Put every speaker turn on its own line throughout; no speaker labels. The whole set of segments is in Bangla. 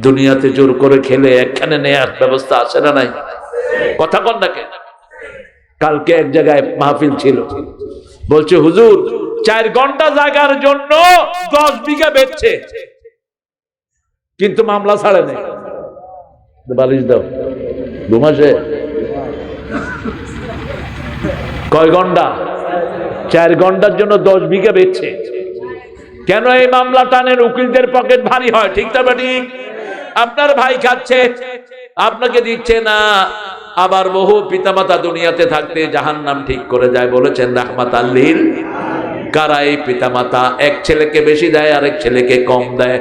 দুনিয়াতে জোর করে খেলে একখানে নেয়ার ব্যবস্থা আছে না নাই? কথা কন না কেন? কালকে এক জায়গায় মাহফিল ছিল, বলছে হুজুর 4 ঘন্টা জায়গার জন্য 10 বিঘা বেচছে, কিন্তু মামলা ছাড়ে নাই। বালিশ দাও, ঘুমাসে কয় ঘন্টা? 4 ঘন্টার জন্য 10 বিঘা বেচছে। কেন এই মামলা টানেন? উকিলদের পকেট ভারী হয়, ঠিক না ঠিক? আপনার ভাই খাচ্ছে, আপনাকে দিচ্ছে না। আবার বহু পিতামাতা দুনিয়াতে থাকতে জাহান্নাম ঠিক করে যায়, বলেছেন রাহমাতাল লিল। কারা এই পিতামাতা? এক ছেলেকে বেশি দেয়, আরেক ছেলেকে কম দেয়।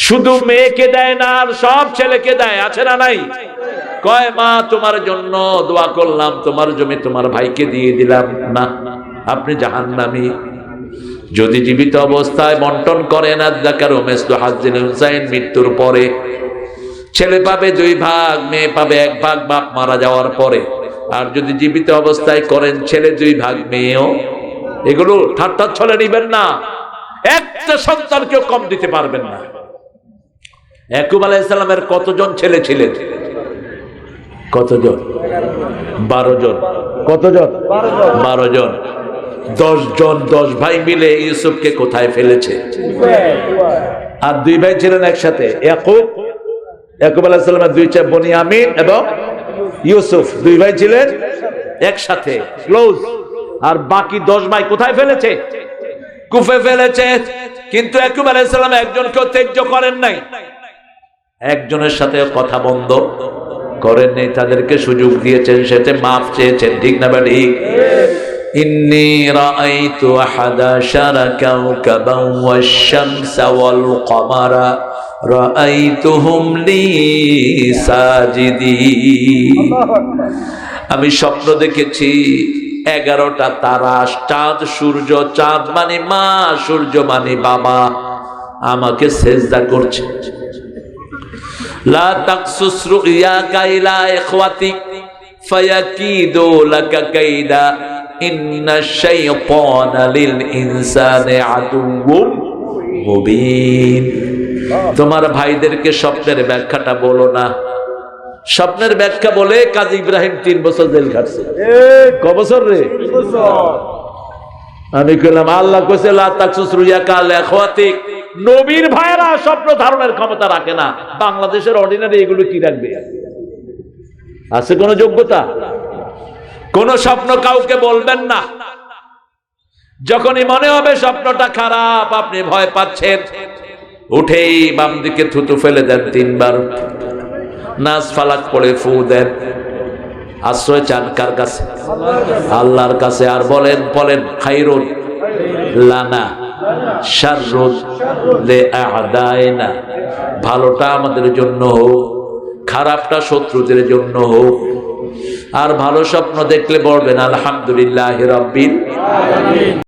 শুধু মেয়েকে দেয় না, আর সব ছেলেকে দেয়, আছে না নাই? কয় মা তোমার জন্য দোয়া করলাম, তোমার জমি তোমার ভাইকে দিয়ে দিলাম। না, আপনি জাহান্নামী। যদি জীবিত অবস্থায় বন্টন করেন, আযযাকারু মিসলু হাজ্জিল উনসাইন, মৃত্যুর পরে ছেলে পাবে 2 ভাগ, মেয়ে পাবে 1 ভাগ বাপ মারা যাওয়ার পরে। আর যদি জীবিত অবস্থায় করেন, ছেলে 2 ভাগ, মেয়েও। এগুলো ঠাট্টার ছলে নিবেন না। একটা সন্তানকেও কম দিতে পারবেন না। ইয়াকুব আলাইহিস সালামের কতজন ছেলে ছিলেন? কতজন? 12 জন। কতজন? 12 জন। 10 জন, 10 ভাই মিলে ইউসুফকে কোথায় ফেলেছে? আর 2 ভাই ছিলেন একসাথে। ইয়াকুব আলাইহিস সালামের 2 ছেলে বনিয়ামিন এবং ইউসুফ, 2 ভাই ছিলেন একসাথে, ক্লোজ। আর বাকি 10 ভাই কোথায় ফেলেছে? কুফে ফেলেছে। কিন্তু ইয়াকুব আলাইহিস সালাম একজনকেও ত্যায্য করেন নাই, একজনের সাথে কথা বন্ধ করেন নাই, তাদেরকে সুযোগ দিয়েছেন, সেটা মাফ চেয়েছেন, ঠিক না ঠিক? ইন্নী রাআইতু আহাদা শারা কাওকাবান ওয়াশ-শামসা ওয়াল কমারা রাআইতুহুম লি সাজিদিন। আমি স্বপ্ন দেখেছি 11টা তারা, চাঁদ সূর্য, চাঁদ মানে মা, সূর্য মানে বাবা, আমাকে সেজদা করছে। লা তাকসুস রুয়াকা ইলা ইখওয়াতিক ফায়াকিদু লাকা কাইদা ইন্নাশ শাইতানা লিল ইনসানি আদুউম মুবিন। তোমার ভাইদেরকে স্বপ্নের ব্যাখ্যাটা বলো না। স্বপ্নের ব্যাখ্যা বলে কাজী ইব্রাহিম 3 বছর জেল খাটছে। ক বছর রে? 3 বছর। আমি কইলাম আল্লাহ কইছে লা তাকসুস রুয়াকা ইলা ইখওয়াতিক। নবীর ভাইরা স্বপ্ন ধারণের ক্ষমতা রাখে না। বাংলাদেশের অর্ডিনারি এগুলো কি রাখবে? আছে কোন যোগ্যতা? কোন স্বপ্ন কাউকে বলবেন না। যখনই মনে হবে স্বপ্নটা খারাপ, আপনি ভয় পাচ্ছেন, উঠেই বাম দিকে থুতু ফেলে দেন 3 বার, নাস ফালাক পড়ে ফু দেন। আশ্রয় চান কার কাছে? আল্লাহর কাছে। আর বলেন খাইরুন লানা শাররুন লিআদাইনা, ভালোটা আমাদের জন্য হোক, খারাপটা শত্রুদের জন্য হোক। আর ভালো স্বপ্ন দেখলে বলবেন আলহামদুলিল্লাহি রাব্বিল আলামিন।